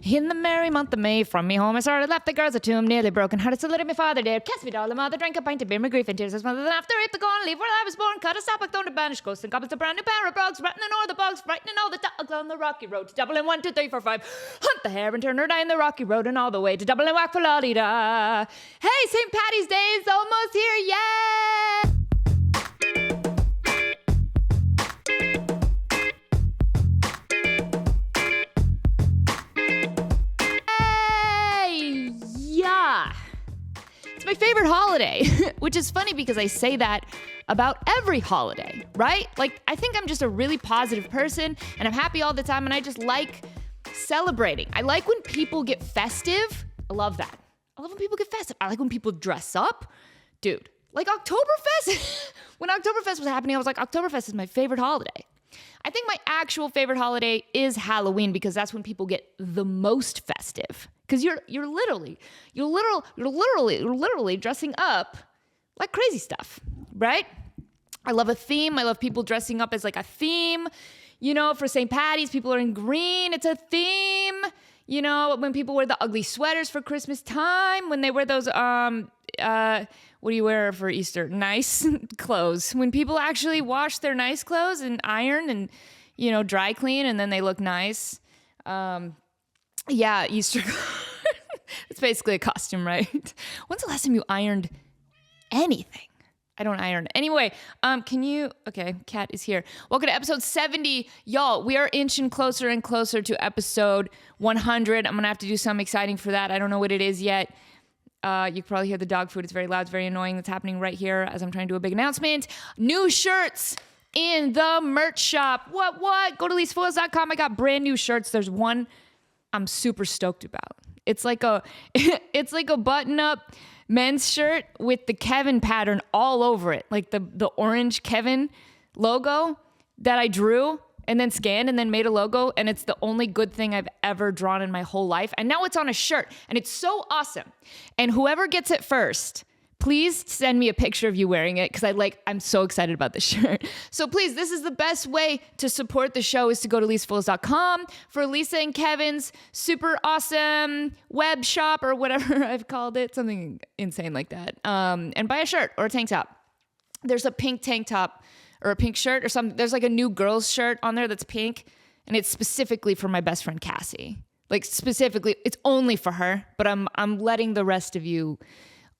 In the merry month of May, from me home I started, left the girls a tomb, nearly broken hearted, so little my father dared. Kiss me, darling mother, drank a pint of beer, my grief and tears. His mother then after ate the gone, leave where I was born, cut a stop, I thrown to banish ghosts and goblins, a brand new pair of brogues, ratting o'er the bogs, frightening all the dogs on the rocky road to Dublin. 1, 2, 3, 4, 5. Hunt the hare and turn her down the rocky road and all the way to Dublin. Whack for la-dee-da. Hey, St. Paddy's Day is almost here, yeah! It's my favorite holiday, which is funny because I say that about every holiday, right? Like, I think I'm just a really positive person and I'm happy all the time and I just like celebrating. I like when people get festive. I love that. I love when people get festive. I like when people dress up. Dude, like Oktoberfest. When Oktoberfest was happening, I was like, Oktoberfest is my favorite holiday. I think my actual favorite holiday is Halloween because that's when people get the most festive. Because you're literally dressing up like crazy stuff, right? I love a theme. I love people dressing up as like a theme. You know, for St. Paddy's, people are in green. It's a theme. You know, when people wear the ugly sweaters for Christmas time, when they wear those, what do you wear for Easter? Nice clothes. When people actually wash their nice clothes and iron and, you know, dry clean and then they look nice. Yeah, Easter. It's basically a costume, right? When's the last time you ironed anything? I don't iron. Anyway, okay, Kat is here. Welcome to episode 70. Y'all, we are inching closer and closer to episode 100. I'm going to have to do something exciting for that. I don't know what it is yet. You can probably hear the dog food. It's very loud. It's very annoying. That's happening right here as I'm trying to do a big announcement. New shirts in the merch shop. What? Go to leesfoils.com. I got brand new shirts. There's one I'm super stoked about. It's like a button-up men's shirt with the Kevin pattern all over it. Like the orange Kevin logo that I drew and then scanned and then made a logo. And it's the only good thing I've ever drawn in my whole life. And now it's on a shirt and it's so awesome. And whoever gets it first, please send me a picture of you wearing it because I'm so excited about this shirt. So please, this is the best way to support the show is to go to leesfoils.com for Lisa and Kevin's super awesome web shop or whatever I've called it, something insane like that. And buy a shirt or a tank top. There's a pink tank top or a pink shirt or something. There's like a new girl's shirt on there that's pink and it's specifically for my best friend Cassie. Like specifically, it's only for her, but I'm letting the rest of you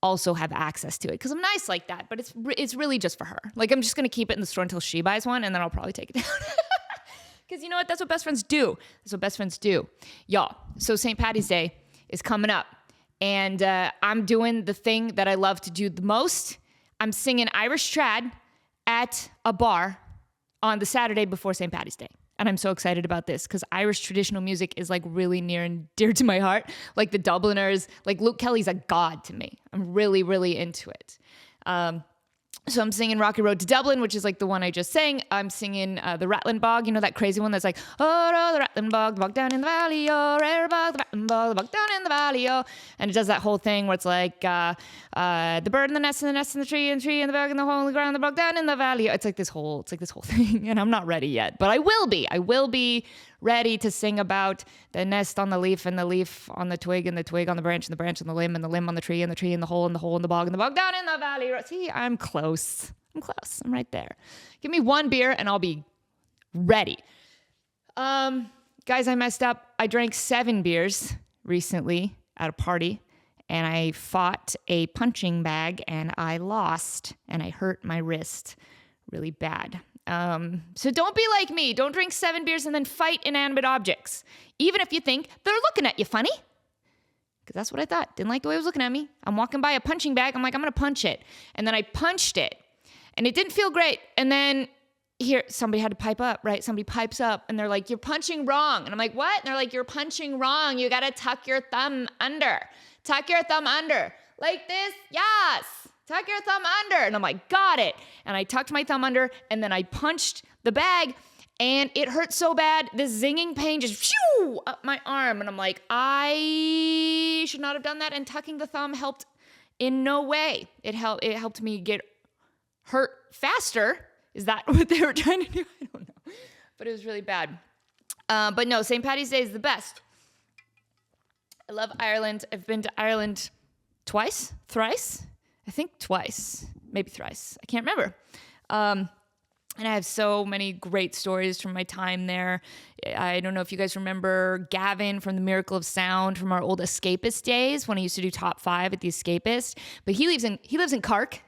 also have access to it because I'm nice like that, but it's really just for her. Like I'm just going to keep it in the store until she buys one and then I'll probably take it down. Because you know what? That's what best friends do. That's what best friends do. Y'all, so St. Paddy's Day is coming up and I'm doing the thing that I love to do the most. I'm singing Irish trad at a bar on the Saturday before St. Paddy's Day. And I'm so excited about this because Irish traditional music is like really near and dear to my heart. Like the Dubliners, like Luke Kelly's a god to me. I'm really, really into it. So I'm singing Rocky Road to Dublin, which is like the one I just sang. I'm singing the Rattling Bog, you know, that crazy one that's like, oh, the Rattling Bog, the bog down in the valley, oh, rare bog, the Rattling Bog, the bog down in the valley, oh. And it does that whole thing where it's like the bird in the nest, and the nest in the tree, and tree in the bog, and the hole in the ground, the bog down in the valley. It's like this whole thing, and I'm not ready yet, but I will be. I will be ready to sing about the nest on the leaf, and the leaf on the twig, and the twig on the branch, and the branch on the limb, and the limb on the tree, and the tree in the hole, and the hole in the bog, and the bog down in the valley. See, I'm close. I'm right there. Give me one beer and I'll be ready. Guys, I messed up. I drank 7 beers recently at a party and I fought a punching bag and I lost and I hurt my wrist really bad. So don't be like me. Don't drink 7 beers and then fight inanimate objects. Even if you think they're looking at you funny. Because that's what I thought. Didn't like the way it was looking at me. I'm walking by a punching bag. I'm like, I'm going to punch it. And then I punched it. And it didn't feel great. And then here, somebody had to pipe up, right? Somebody pipes up and they're like, you're punching wrong. And I'm like, what? And they're like, you're punching wrong. You got to tuck your thumb under. Tuck your thumb under. Like this. Yes. Tuck your thumb under. And I'm like, got it. And I tucked my thumb under and then I punched the bag and it hurt so bad. This zinging pain just phew, up my arm. And I'm like, I should not have done that. And tucking the thumb helped in no way. It helped me get hurt faster. Is that what they were trying to do? I don't know. But it was really bad. But no, St. Paddy's Day is the best. I love Ireland. I've been to Ireland twice, thrice. I think twice, maybe thrice. I can't remember. And I have so many great stories from my time there. I don't know if you guys remember Gavin from The Miracle of Sound from our old Escapist days when I used to do top 5 at The Escapist. But he lives in Cork,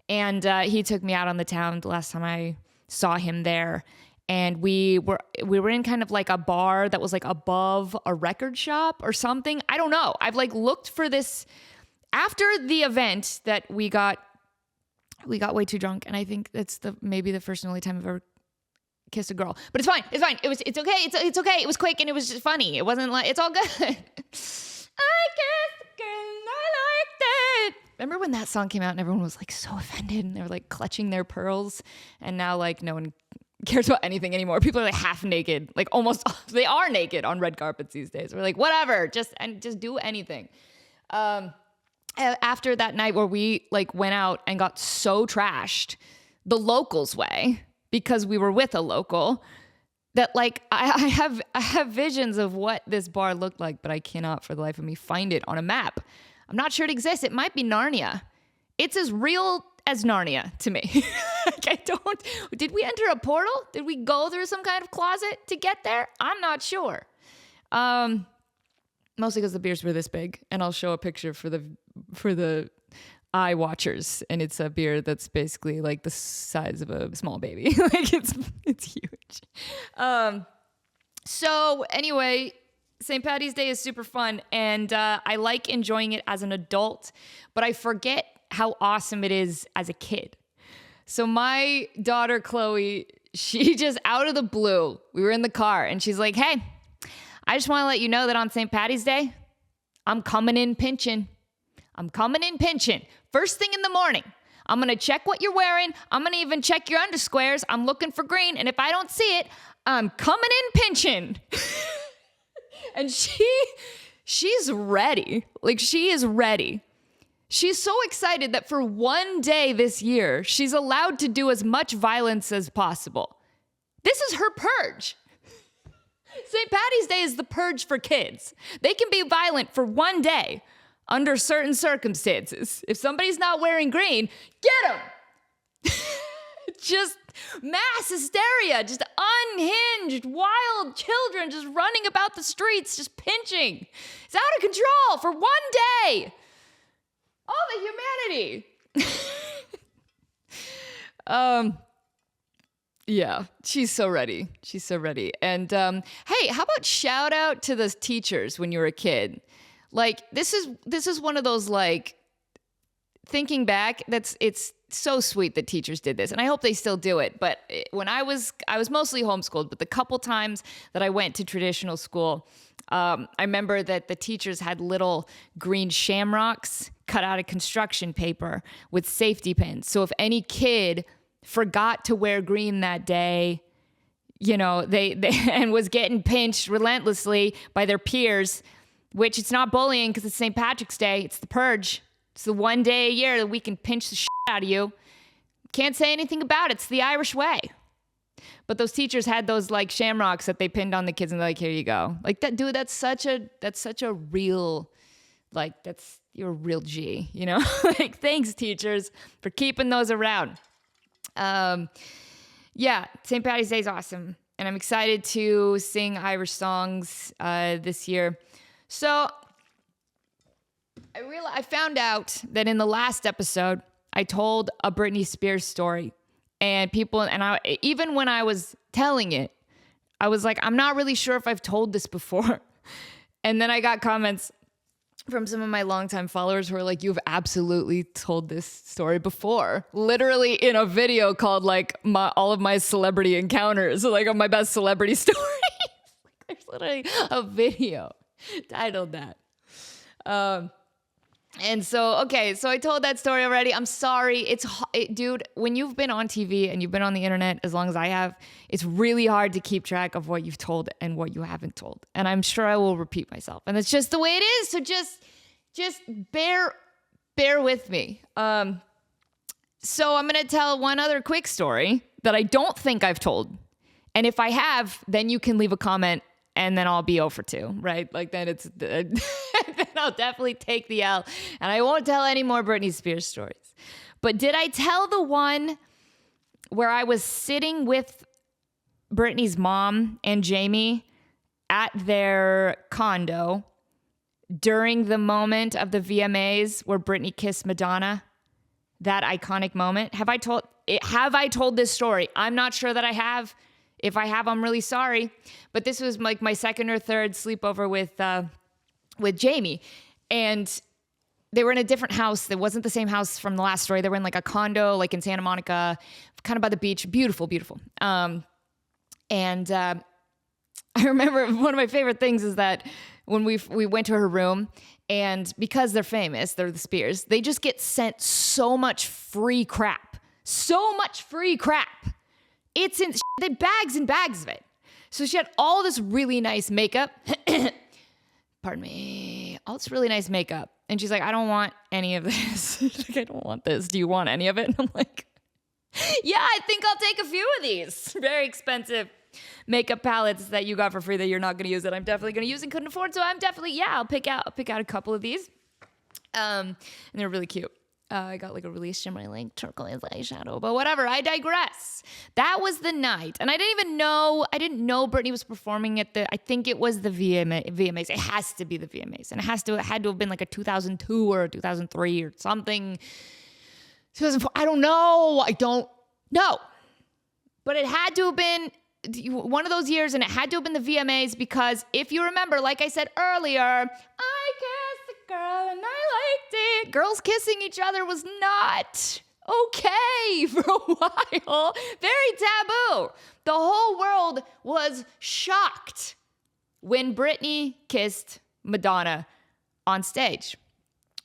and he took me out on the town the last time I saw him there. And we were in kind of like a bar that was like above a record shop or something. I don't know. I've like looked for this after the event that we got way too drunk, and I think that's maybe the first and only time I've ever kissed a girl. But it's fine. It's fine. It's okay. It's okay. It was quick and it was just funny. It wasn't like, it's all good. I kissed a girl, I liked it. Remember when that song came out and everyone was like so offended and they were like clutching their pearls, and now like no one cares about anything anymore. People are like half naked, like almost they are naked on red carpets these days. We're like, whatever, just do anything. After that night where we like went out and got so trashed the locals way because we were with a local, that like I have visions of what this bar looked like, but I cannot for the life of me find it on a map. I'm not sure it exists. It might be Narnia. It's as real as Narnia to me. Like did we enter a portal? Did we go through some kind of closet to get there? I'm not sure. Mostly because the beers were this big, and I'll show a picture for the eye watchers, and it's a beer that's basically like the size of a small baby. Like it's huge. So anyway, St. Paddy's Day is super fun, and I like enjoying it as an adult, but I forget how awesome it is as a kid. So my daughter Chloe, she just out of the blue, we were in the car, and she's like, "Hey, I just want to let you know that on St. Paddy's Day, I'm coming in pinching. First thing in the morning. I'm going to check what you're wearing. I'm going to even check your undersquares. I'm looking for green. And if I don't see it, I'm coming in pinching." And she's ready. Like, she is ready. She's so excited that for one day this year, she's allowed to do as much violence as possible. This is her purge. St. Paddy's Day is the purge for kids. They can be violent for one day under certain circumstances. If somebody's not wearing green, get them. Just mass hysteria, just unhinged, wild children just running about the streets, just pinching. It's out of control for one day. All the humanity. Yeah, she's so ready. And hey, how about shout out to the teachers when you were a kid? Like, this is one of those, like, thinking back, it's so sweet that teachers did this, and I hope they still do it. But when I was mostly homeschooled, but the couple times that I went to traditional school, I remember that the teachers had little green shamrocks cut out of construction paper with safety pins. So if any kid forgot to wear green that day, you know, they and was getting pinched relentlessly by their peers, which it's not bullying because it's St. Patrick's Day, it's the purge. It's the one day a year that we can pinch the shit out of you. Can't say anything about it. It's the Irish way. But those teachers had those like shamrocks that they pinned on the kids, and they're like, "Here you go." Like, that, dude, that's such a real, like, you're a real G, you know? Like, thanks, teachers, for keeping those around. Yeah, St. Paddy's Day is awesome, and I'm excited to sing Irish songs this year. So I found out that in the last episode, I told a Britney Spears story, and even when I was telling it, I was like, I'm not really sure if I've told this before. And then I got comments from some of my longtime followers who are like, "You've absolutely told this story before," literally in a video called like all of my celebrity encounters, like of my best celebrity stories. Like, there's literally a video titled that. And so I told that story already. I'm sorry. Dude, when you've been on TV and you've been on the internet as long as I have, it's really hard to keep track of what you've told and what you haven't told. And I'm sure I will repeat myself. And it's just the way it is. So just bear with me. So I'm going to tell one other quick story that I don't think I've told. And if I have, then you can leave a comment and then I'll be 0 for 2, right? Like then then I'll definitely take the L, and I won't tell any more Britney Spears stories. But did I tell the one where I was sitting with Britney's mom and Jamie at their condo during the moment of the VMAs where Britney kissed Madonna? That iconic moment. Have I told this story? I'm not sure that I have. If I have, I'm really sorry. But this was like my second or third sleepover with Jamie. And they were in a different house. It wasn't the same house from the last story. They were in like a condo, like in Santa Monica, kind of by the beach. Beautiful, beautiful. I remember one of my favorite things is that when we went to her room, and because they're famous, they're the Spears, they just get sent so much free crap. So much free crap. It's in they bags and bags of it. So she had all this really nice makeup. Pardon me. All this really nice makeup. And she's like, I don't want any of this. She's like, I don't want this. Do you want any of it? And I'm like, yeah, I think I'll take a few of these. Very expensive makeup palettes that you got for free that you're not going to use that I'm definitely going to use and couldn't afford. So I'm definitely, I'll pick out a couple of these. And they're really cute. I got like a really shimmery like turquoise eyeshadow, but whatever, I digress. That was the night. And I didn't know Britney was performing at I think it was the VMAs. It has to be the VMAs. And it had to have been like a 2002 or 2003 or something. 2004, I don't know. But it had to have been one of those years, and it had to have been the VMAs, because if you remember, like I said earlier, I kissed a girl and I liked it. Girls kissing each other was not okay for a while. Very taboo. The whole world was shocked when Britney kissed Madonna on stage,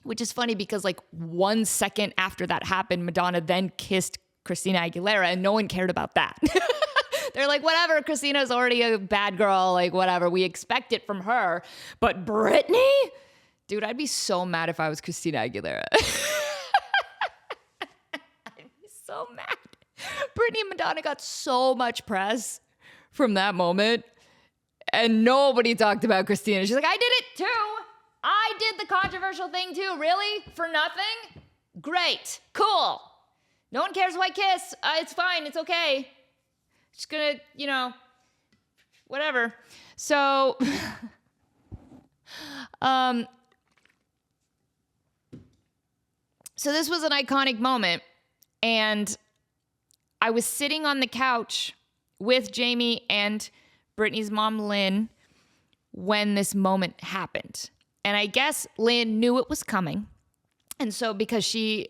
which is funny because like 1 second after that happened, Madonna then kissed Christina Aguilera, and no one cared about that. They're like, whatever, Christina's already a bad girl, like whatever, we expect it from her. But Britney? Dude, I'd be so mad if I was Christina Aguilera. I'd be so mad. Britney and Madonna got so much press from that moment, and nobody talked about Christina. She's like, I did it too. I did the controversial thing too. Really? For nothing? Great. Cool. No one cares why I kiss. It's fine. It's okay. Just gonna, whatever. So, so this was an iconic moment, and I was sitting on the couch with Jamie and Britney's mom, Lynn, when this moment happened. And I guess Lynn knew it was coming. And so because we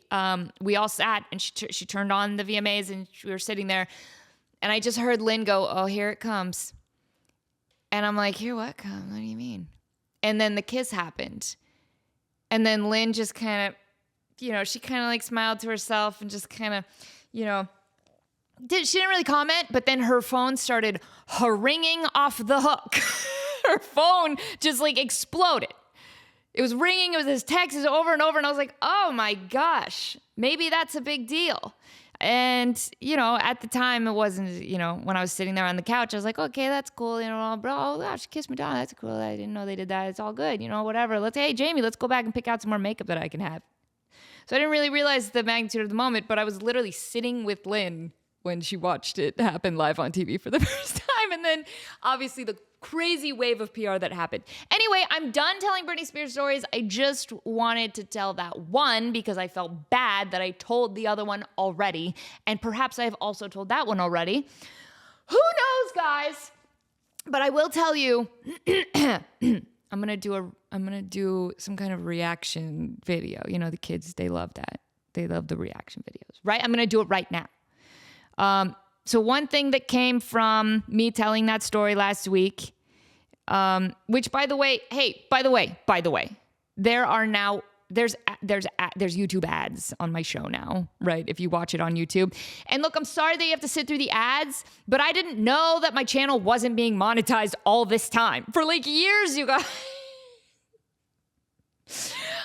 all sat, and she turned on the VMAs, and we were sitting there, and I just heard Lynn go, oh, here it comes. And I'm like, here what comes? What do you mean? And then the kiss happened. And then Lynn just kind of, she kind of like smiled to herself and just kind of, she didn't really comment, but then her phone started ringing off the hook. Her phone just like exploded. It was ringing. It was this text over and over. And I was like, oh my gosh, maybe that's a big deal. And, at the time it wasn't, when I was sitting there on the couch, I was like, okay, that's cool. Bro, oh gosh, kiss Madonna. That's cool. I didn't know they did that. It's all good. Whatever. Hey, Jamie, let's go back and pick out some more makeup that I can have. So I didn't really realize the magnitude of the moment, but I was literally sitting with Lynn when she watched it happen live on TV for the first time. And then obviously the crazy wave of PR that happened. Anyway, I'm done telling Britney Spears stories. I just wanted to tell that one because I felt bad that I told the other one already. And perhaps I've also told that one already. Who knows, guys? But I will tell you, I'm gonna do some kind of reaction video. The kids, they love that. They love the reaction videos, right? I'm gonna do it right now. So one thing that came from me telling that story last week, which by the way, there's YouTube ads on my show now, right? If you watch it on YouTube. And look, I'm sorry that you have to sit through the ads, but I didn't know that my channel wasn't being monetized all this time. For like years, you guys.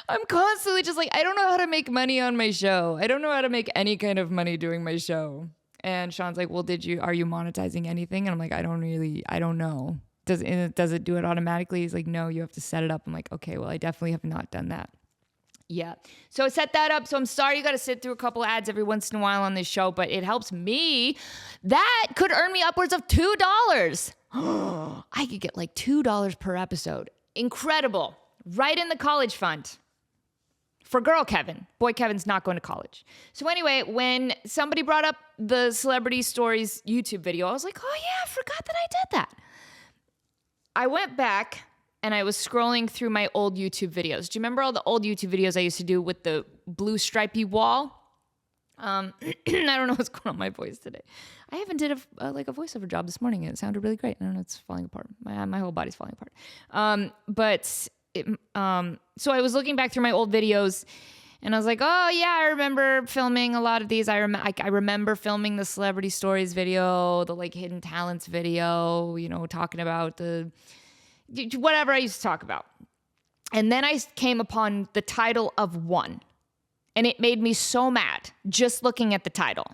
I'm constantly just like, I don't know how to make money on my show. I don't know how to make any kind of money doing my show. And Sean's like, well, are you monetizing anything? And I'm like, I don't know. does it do it automatically? He's like, no, you have to set it up. I'm like, okay, well, I definitely have not done that. Yeah. So I set that up. So I'm sorry you got to sit through a couple ads every once in a while on this show, but it helps me. That could earn me upwards of $2. I could get like $2 per episode. Incredible. Right in the college fund. For girl Kevin. Boy Kevin's not going to college. So anyway, when somebody brought up the Celebrity Stories YouTube video, I was like, oh yeah, I forgot that I did that. I went back and I was scrolling through my old YouTube videos. Do you remember all the old YouTube videos I used to do with the blue stripy wall? I don't know what's going on with my voice today. I haven't did a voiceover job this morning and it sounded really great. I don't know, it's falling apart. My whole body's falling apart. So I was looking back through my old videos and I was like, oh yeah, I remember filming a lot of these. I remember filming the Celebrity Stories video, the like Hidden Talents video, you know, talking about the whatever I used to talk about. And then I came upon the title of one. And it made me so mad just looking at the title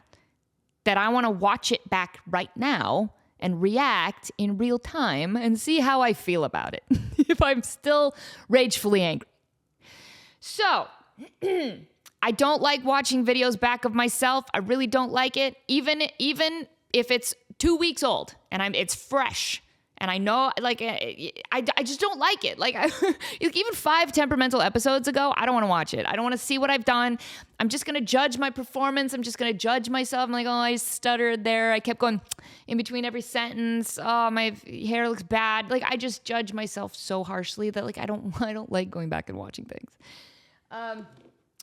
that I want to watch it back right now and react in real time and see how I feel about it. If I'm still ragefully angry. So, I don't like watching videos back of myself. I really don't like it. Even if it's 2 weeks old and it's fresh. And I know, like, I just don't like it. Like, even 5 Temperamental episodes ago, I don't want to watch it. I don't want to see what I've done. I'm just going to judge my performance. I'm just going to judge myself. I'm like, oh, I stuttered there. I kept going in between every sentence. Oh, my hair looks bad. Like, I just judge myself so harshly that, like, I don't like going back and watching things.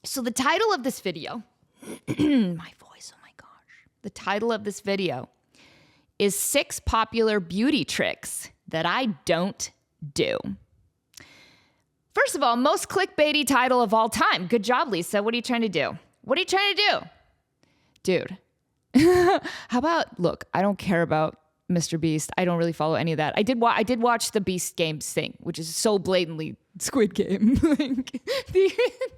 So the title of this video, my voice, oh my gosh. The title of this video is 6 popular beauty tricks that I don't do. First of all, most clickbaity title of all time. Good job, Lisa. What are you trying to do? What are you trying to do? Dude, how about, look, I don't care about Mr. Beast. I don't really follow any of that. I did watch the Beast Games thing, which is so blatantly Squid Game. Like, they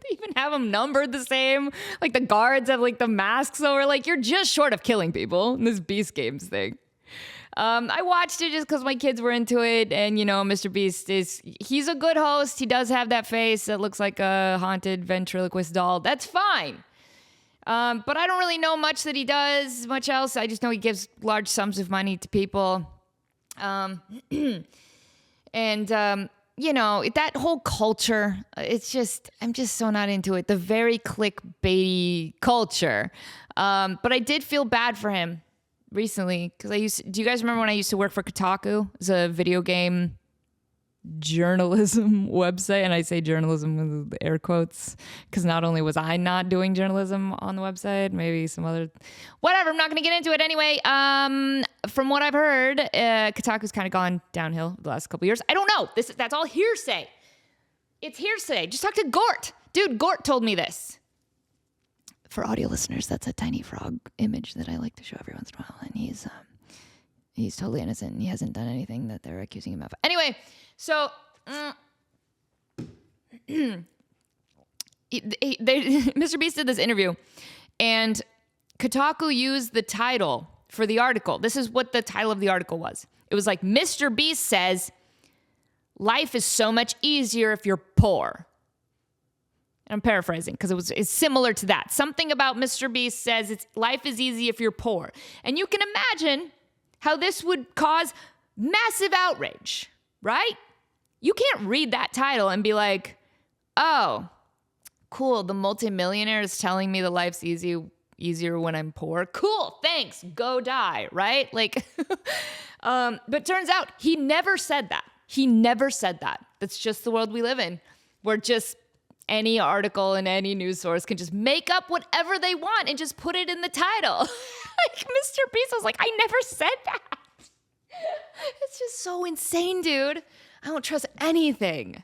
even have them numbered the same. Like, the guards have, like, the masks over. Like, you're just short of killing people in this Beast Games thing. I watched it just because my kids were into it. And, you know, Mr. Beast he's a good host. He does have that face that looks like a haunted ventriloquist doll. That's fine. But I don't really know much that he does, much else. I just know he gives large sums of money to people. You know, that whole culture, I'm just so not into it. The very clickbaity culture. But I did feel bad for him recently, because do you guys remember when I used to work for Kotaku? It was a video game journalism website, and I say journalism with air quotes, because not only was I not doing journalism on the website, maybe some other, whatever, I'm not going to get into it anyway. From what I've heard, Kotaku's kind of gone downhill the last couple years. I don't know. That's all hearsay. It's hearsay. Just talk to Gort. Dude, Gort told me this. For audio listeners, that's a tiny frog image that I like to show every once in a while. And he's totally innocent. He hasn't done anything that they're accusing him of. Anyway, so Mr. Beast did this interview, and Kotaku used the title for the article. This is what the title of the article was. It was like, Mr. Beast says, life is so much easier if you're poor. I'm paraphrasing because it's similar to that. Something about Mr. Beast says life is easy if you're poor. And you can imagine how this would cause massive outrage, right? You can't read that title and be like, oh, cool, the multimillionaire is telling me that life's easier when I'm poor. Cool, thanks, go die, right? Like, but turns out he never said that. He never said that. That's just the world we live in. We're just any article in any news source can just make up whatever they want and just put it in the title. Like Mr. Beast was like, I never said that. It's just so insane, dude. I don't trust anything.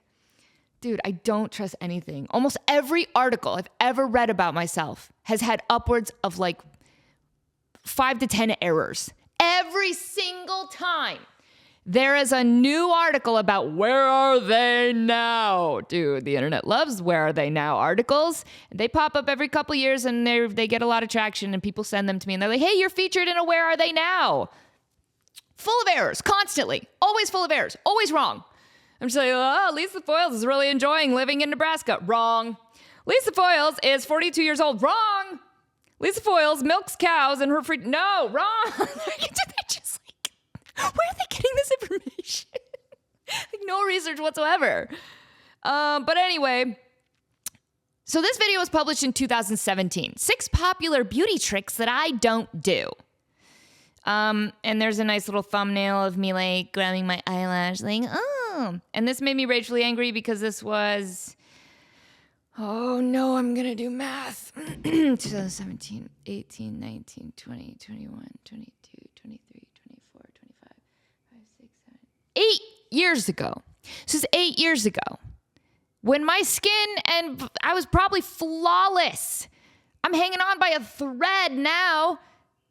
Dude, I don't trust anything. Almost every article I've ever read about myself has had upwards of like 5 to 10 errors. Every single time. There is a new article about where are they now? Dude, the internet loves where are they now articles. They pop up every couple years and they get a lot of traction and people send them to me and they're like, hey, you're featured in a where are they now? Full of errors, constantly. Always full of errors. Always wrong. I'm just like, oh, Lisa Foyles is really enjoying living in Nebraska. Wrong. Lisa Foyles is 42 years old. Wrong. Lisa Foyles milks cows in her free... No, wrong. Just like, where are they getting this information? Like, no research whatsoever. But anyway, so this video was published in 2017. 6 popular beauty tricks that I don't do. And there's a nice little thumbnail of me like grabbing my eyelash, like, oh. And this made me ragefully angry because this was... Oh no, I'm gonna do math. 2017, 18, 19, 20, 21, 22, 23, 24, 25, 5, 6, 7, 8 years ago. This is 8 years ago. When my skin and I was probably flawless. I'm hanging on by a thread now.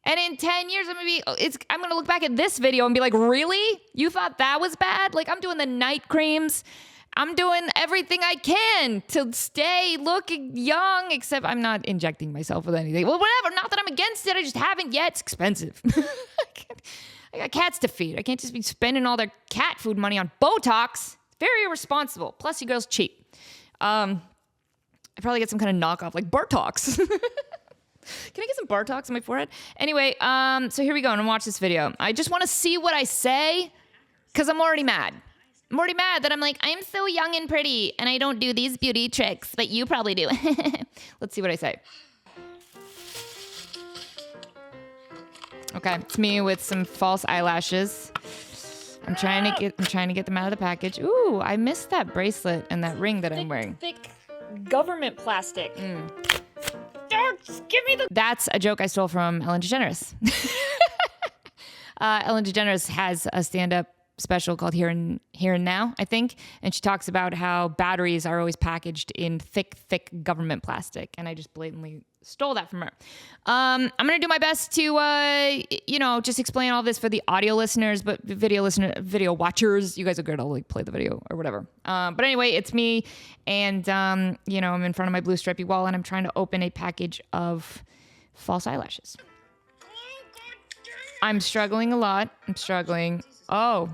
And in 10 years, I'm gonna look back at this video and be like, really? You thought that was bad? Like, I'm doing the night creams. I'm doing everything I can to stay looking young, except I'm not injecting myself with anything. Well, whatever. Not that I'm against it. I just haven't yet. It's expensive. I got cats to feed. I can't just be spending all their cat food money on Botox. Very irresponsible. Plus, you girls cheap. I probably get some kind of knockoff like Botox. Can I get some Botox on my forehead? Anyway, so here we go. I'm gonna watch this video. I just want to see what I say because I'm already mad. I'm already mad that I'm like, I'm so young and pretty and I don't do these beauty tricks, but you probably do. Let's see what I say. Okay, it's me with some false eyelashes. I'm trying to get them out of the package. Ooh, I missed that bracelet and that ring that I'm wearing. Thick government plastic. Give me the... That's a joke I stole from Ellen DeGeneres. Ellen DeGeneres has a stand-up special called Here and Now, I think. And she talks about how batteries are always packaged in thick government plastic. And I just blatantly stole that from her. I'm going to do my best to, just explain all this for the audio listeners, but video watchers, you guys are good. I'll like play the video or whatever. But anyway, it's me. And, I'm in front of my blue stripy wall and I'm trying to open a package of false eyelashes. I'm struggling a lot. I'm struggling. Oh.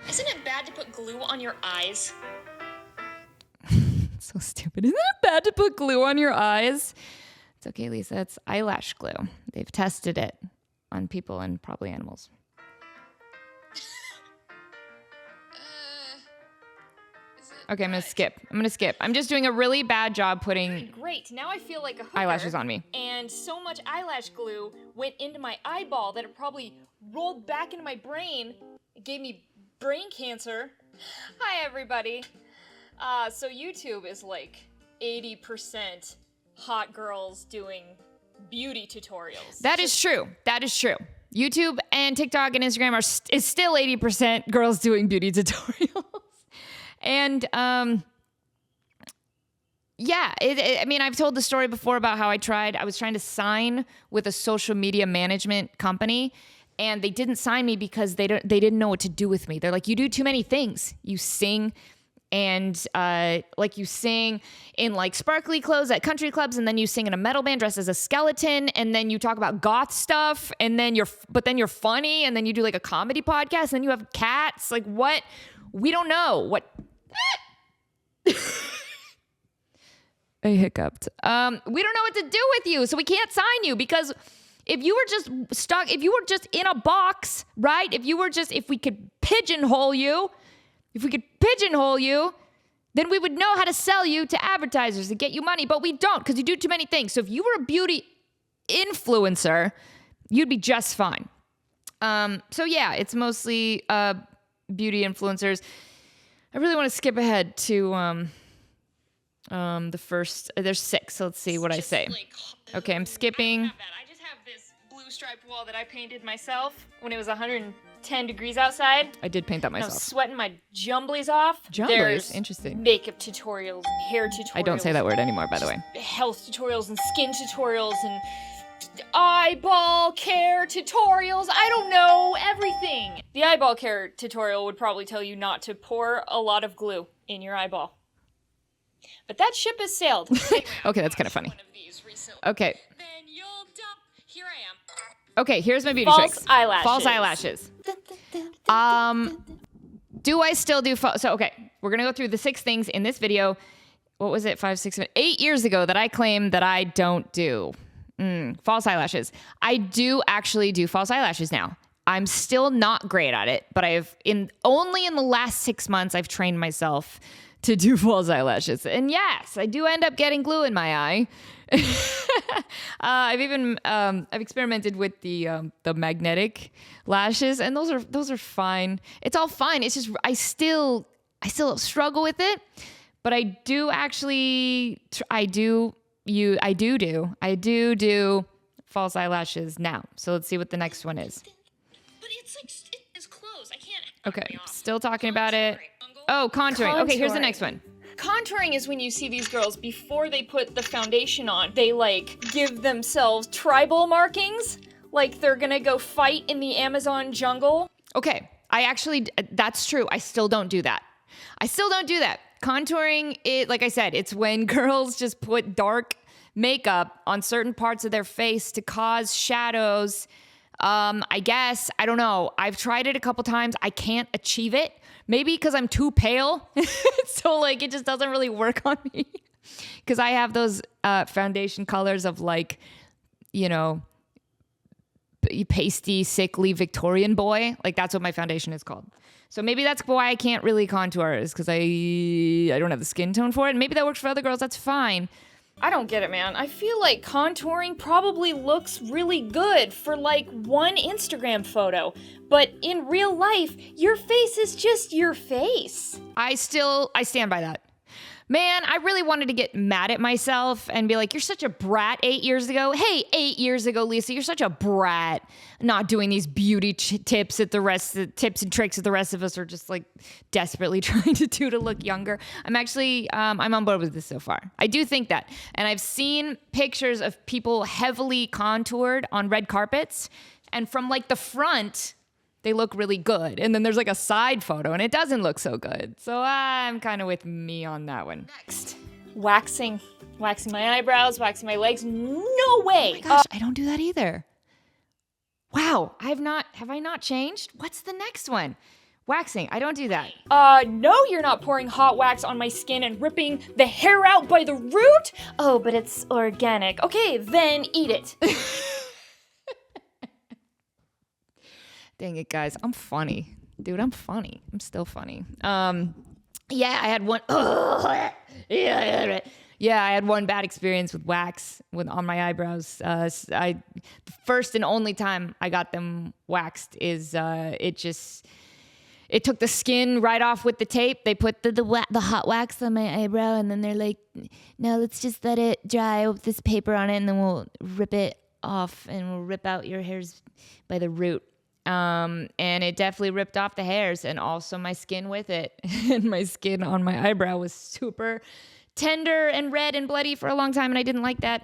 Isn't it bad to put glue on your eyes? So stupid. Isn't it bad to put glue on your eyes? It's okay, Lisa. It's eyelash glue. They've tested it on people and probably animals. Okay, I'm gonna skip. I'm just doing a really bad job putting Great. Now I feel like a hooker. eyelashes on me. And so much eyelash glue went into my eyeball that it probably rolled back into my brain. It gave me brain cancer. Hi, everybody. So YouTube is like 80% hot girls doing beauty tutorials. That is true. YouTube and TikTok and Instagram is still 80% girls doing beauty tutorials. And, I've told the story before about how I was trying to sign with a social media management company and they didn't sign me because they didn't know what to do with me. They're like, you do too many things. You sing and, you sing in like sparkly clothes at country clubs and then you sing in a metal band dressed as a skeleton and then you talk about goth stuff and then you're funny and then you do like a comedy podcast and then you have cats. Like what? We don't know what. I hiccuped. We don't know what to do with you, so we can't sign you because if you were just stuck, if you were just in a box, right? If we could pigeonhole you, then we would know how to sell you to advertisers and get you money, but we don't because you do too many things. So if you were a beauty influencer, you'd be just fine. It's mostly beauty influencers. I really want to skip ahead to the first. There's 6. So let's see what I say. Okay, I'm skipping. I just have this blue striped wall that I painted myself when it was 110 degrees outside. I did paint that I myself. was sweating my jumblies off. Jumblies? Interesting. Makeup tutorials, hair tutorials. I don't say that word anymore, by the way. Health tutorials and skin tutorials and eyeball care tutorials. I don't know, everything. The eyeball care tutorial would probably tell you not to pour a lot of glue in your eyeball. But that ship has sailed. Okay, that's kind of funny. Okay. Then you'll dump. Here I am. Okay, here's my beauty False tricks. eyelashes. False eyelashes. Do I still do so okay, we're gonna go through the 6 things in this video. What was it, 5, 6, 7, 8 years ago that I claimed that I don't do? False eyelashes. I do actually do false eyelashes now. I'm still not great at it, but only in the last 6 months I've trained myself to do false eyelashes. And yes, I do end up getting glue in my eye. I've experimented with the magnetic lashes, and those are fine. It's all fine. It's just I still struggle with it, but I do do false eyelashes now. So let's see what the next one is. But it's close. I can't. Okay, still talking about it. Oh, contouring. Okay, here's the next one. Contouring is when you see these girls before they put the foundation on. They like give themselves tribal markings, like they're gonna go fight in the Amazon jungle. Okay, that's true. I still don't do that. Contouring, like I said, it's when girls just put dark makeup on certain parts of their face to cause shadows. I guess, I don't know. I've tried it a couple times. I can't achieve it. Maybe because I'm too pale. So like it just doesn't really work on me. Because I have those foundation colors of like, you know, pasty, sickly Victorian boy. Like that's what my foundation is called. So maybe that's why I can't really contour, is because I don't have the skin tone for it. Maybe that works for other girls. That's fine. I don't get it, man. I feel like contouring probably looks really good for like one Instagram photo, but in real life, your face is just your face. I stand by that. Man, I really wanted to get mad at myself and be like, you're such a brat 8 years ago. Hey, 8 years ago, Lisa, you're such a brat. Not doing these beauty tips and tricks that the rest of us are just like desperately trying to do to look younger. I'm on board with this so far. I do think that. And I've seen pictures of people heavily contoured on red carpets. And from like the front, they look really good. And then there's like a side photo and it doesn't look so good. So I'm kind of with me on that one. Next. Waxing my eyebrows, waxing my legs. No way. Oh my gosh, I don't do that either. Wow, have I not changed? What's the next one? Waxing, I don't do that. No, you're not pouring hot wax on my skin and ripping the hair out by the root? Oh, but it's organic. Okay, then eat it. Dang it, guys. I'm funny. Dude, I'm funny. I'm still funny. Yeah, I had one. Yeah, I had one bad experience with wax on my eyebrows. The first and only time I got them waxed is it took the skin right off with the tape. They put the hot wax on my eyebrow, and then they're like, no, let's just let it dry with this paper on it, and then we'll rip it off, and we'll rip out your hairs by the root. And it definitely ripped off the hairs and also my skin with it. And my skin on my eyebrow was super tender and red and bloody for a long time, and I didn't like that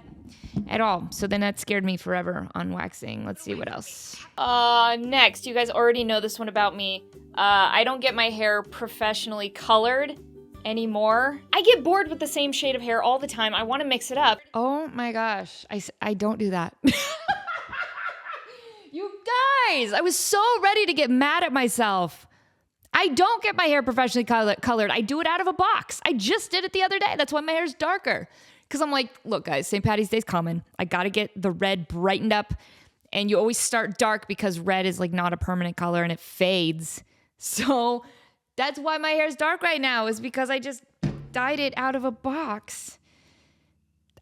at all. So then that scared me forever on waxing. Let's see what else. Next, you guys already know this one about me. I don't get my hair professionally colored anymore. I get bored with the same shade of hair all the time. I want to mix it up. Oh my gosh. I don't do that. You guys, I was so ready to get mad at myself. I don't get my hair professionally colored. I do it out of a box. I just did it the other day. That's why my hair's darker. Because I'm like, look, guys, St. Paddy's Day's coming. I got to get the red brightened up. And you always start dark because red is like not a permanent color and it fades. So that's why my hair's dark right now, is because I just dyed it out of a box.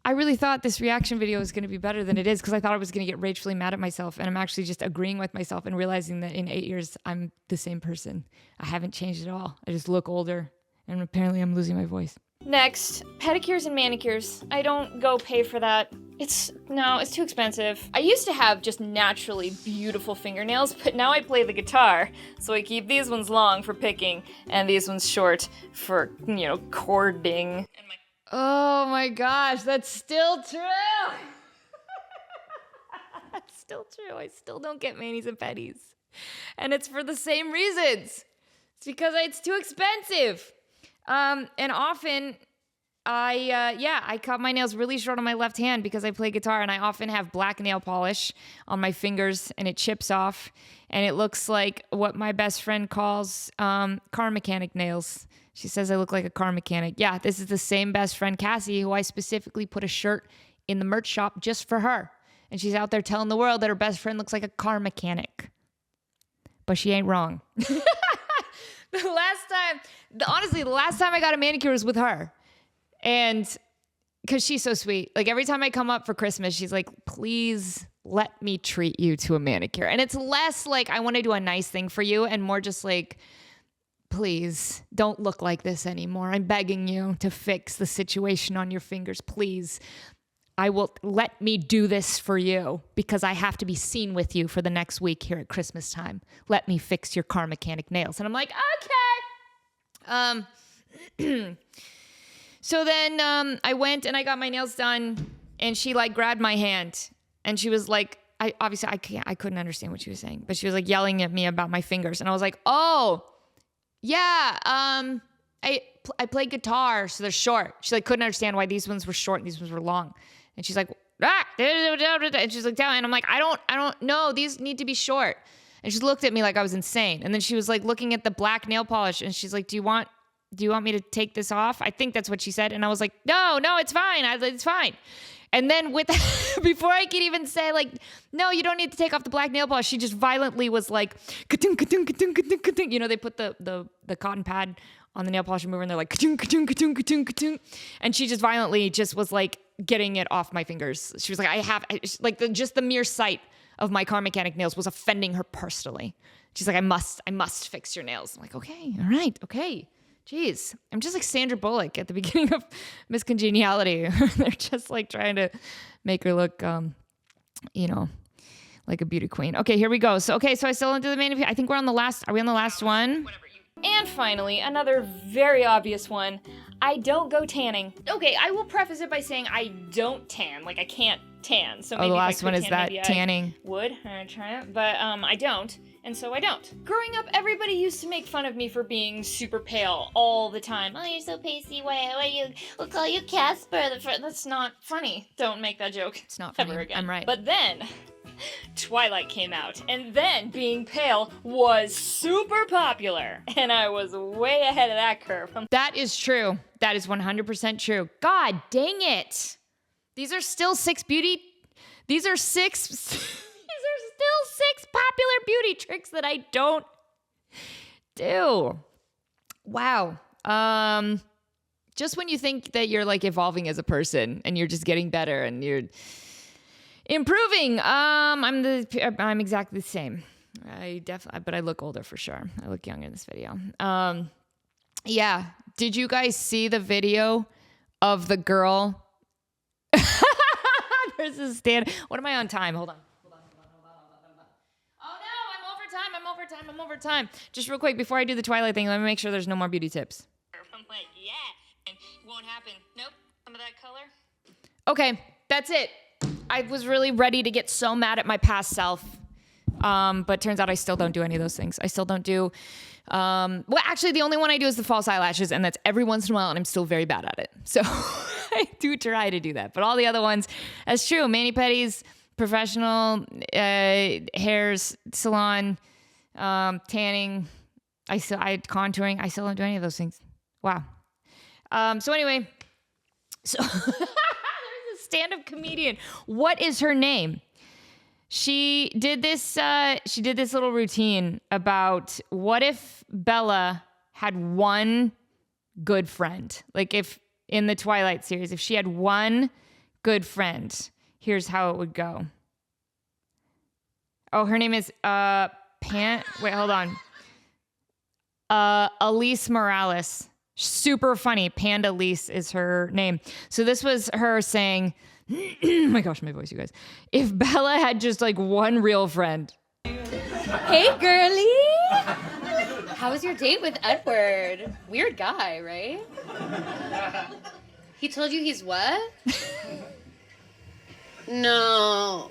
I really thought this reaction video was going to be better than it is, because I thought I was going to get ragefully mad at myself, and I'm actually just agreeing with myself and realizing that in 8 years, I'm the same person. I haven't changed at all. I just look older, and apparently I'm losing my voice. Next, pedicures and manicures. I don't go pay for that. It's too expensive. I used to have just naturally beautiful fingernails, but now I play the guitar, so I keep these ones long for picking, and these ones short for, chording. Oh my gosh, that's still true. That's still true. I still don't get manis and pedis. And it's for the same reasons. It's because it's too expensive. And often I cut my nails really short on my left hand because I play guitar and I often have black nail polish on my fingers and it chips off and it looks like what my best friend calls car mechanic nails. She says I look like a car mechanic. Yeah, this is the same best friend, Cassie, who I specifically put a shirt in the merch shop just for her. And she's out there telling the world that her best friend looks like a car mechanic. But she ain't wrong. Honestly, the last time I got a manicure was with her. And because she's so sweet. Like every time I come up for Christmas, she's like, please let me treat you to a manicure. And it's less like I want to do a nice thing for you and more just like, please don't look like this anymore. I'm begging you to fix the situation on your fingers. Please. Let me do this for you because I have to be seen with you for the next week here at Christmas time. Let me fix your car mechanic nails. And I'm like, okay. So then I went and I got my nails done and she like grabbed my hand and she was like, I couldn't understand what she was saying, but she was like yelling at me about my fingers. And I was like, oh yeah, I play guitar, so they're short. She like couldn't understand why these ones were short and these ones were long. And she's like, and she's like, down. And I'm like, I don't know. These need to be short. And she looked at me like I was insane. And then she was like looking at the black nail polish and she's like, do you want me to take this off? I think that's what she said. And I was like, no, it's fine. It's fine. And then before I could even say like, no, you don't need to take off the black nail polish, she just violently was like, ka-tung, ka-tung, ka-tung, ka-tung, ka-tung. You know, they put the cotton pad on the nail polish remover and they're like, ka-tung, ka-tung, ka-tung, ka-tung, ka-tung. And she just violently just was like getting it off my fingers. She was like, just the mere sight of my car mechanic nails was offending her personally. She's like, I must fix your nails. I'm like, okay, all right, okay. Jeez, I'm just like Sandra Bullock at the beginning of Miss Congeniality. They're just like trying to make her look, like a beauty queen. Okay, here we go. So I still don't do the manicure. I think are we on the last one? And finally, another very obvious one. I don't go tanning. Okay, I will preface it by saying I don't tan. Like I can't tan. So maybe the if I last could one is tan, that maybe tanning. I would try it, but I don't. And so I don't. Growing up, everybody used to make fun of me for being super pale all the time. Oh, you're so pasty. We'll call you Casper. That's not funny. Don't make that joke. It's not funny. Ever again. I'm right. But then Twilight came out, and then being pale was super popular, and I was way ahead of that curve. That is true. That is 100% true. God dang it. These are still six popular beauty tricks that I don't do. Wow. Just when you think that you're like evolving as a person and you're just getting better and you're improving, I'm exactly the same. But I look older for sure. I look younger in this video. Yeah. Did you guys see the video of the girl? There's a stand. What am I on time? Hold on. Oh no, I'm over time. Just real quick, before I do the Twilight thing, let me make sure there's no more beauty tips. I'm like, yeah, and it won't happen. Nope, some of that color. Okay, that's it. I was really ready to get so mad at my past self. But turns out I still don't do any of those things. I still don't do, actually the only one I do is the false eyelashes, and that's every once in a while, and I'm still very bad at it. So I do try to do that. But all the other ones, that's true. Mani-pedis, professional, hairs, salon, tanning, contouring. I still don't do any of those things. Wow. So anyway, there's a stand-up comedian. What is her name? She did this little routine about what if Bella had one good friend. Like if in the Twilight series, if she had one good friend, here's how it would go. Oh, her name is wait, hold on. Elise Morales. Super funny. Panda Elise is her name. So this was her saying, oh my gosh, my voice, you guys. If Bella had just like one real friend. Hey, girlie. How was your date with Edward? Weird guy, right? He told you he's what? No.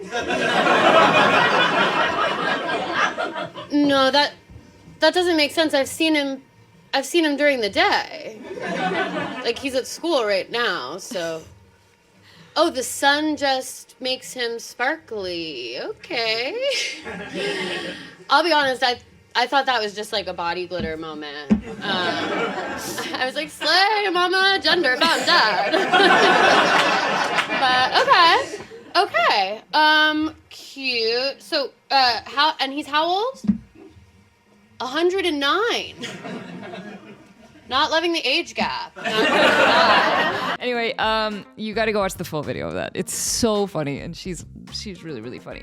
No, that doesn't make sense. I've seen him I've seen him during the day. Like, he's at school right now, so... Oh, the sun just makes him sparkly. Okay. I'll be honest, I thought that was just like a body glitter moment. I was like, slay, mama, gender, found dad. But, okay. Cute. So, he's how old? 109. Not loving the age gap. Not gonna lie. Anyway, you got to go watch the full video of that. It's so funny, and she's really, really funny.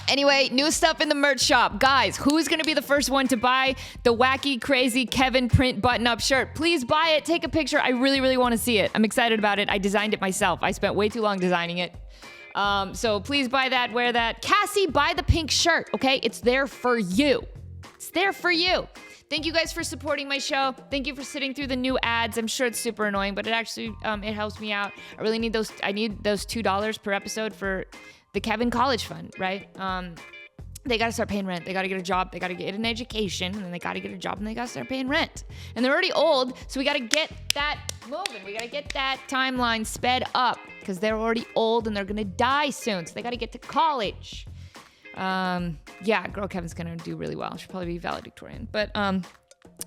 Anyway, new stuff in the merch shop. Guys, who's going to be the first one to buy the wacky, crazy Kevin print button-up shirt? Please buy it. Take a picture. I really, really want to see it. I'm excited about it. I designed it myself. I spent way too long designing it. So please buy that, wear that. Cassie, buy the pink shirt, okay? It's there for you. It's there for you. Thank you guys for supporting my show. Thank you for sitting through the new ads. I'm sure it's super annoying, but it actually it helps me out. I really need those. I need those $2 per episode for the Kevin College Fund, right? They got to start paying rent. They got to get a job. They got to get an education, and then they got to get a job, and they got to start paying rent. And they're already old, so we got to get that moving. We got to get that timeline sped up because they're already old and they're gonna die soon. So they got to get to college. Yeah, girl Kevin's gonna do really well. She'll probably be valedictorian. But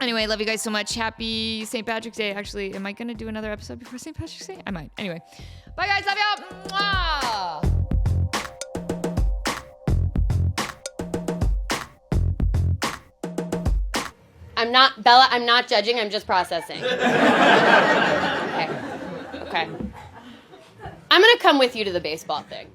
anyway, love you guys so much. Happy St. Patrick's Day. Actually, am I gonna do another episode before St. Patrick's Day? I might. Anyway, bye guys. Love y'all. Mwah! I'm not judging, I'm just processing. Okay. I'm gonna come with you to the baseball thing.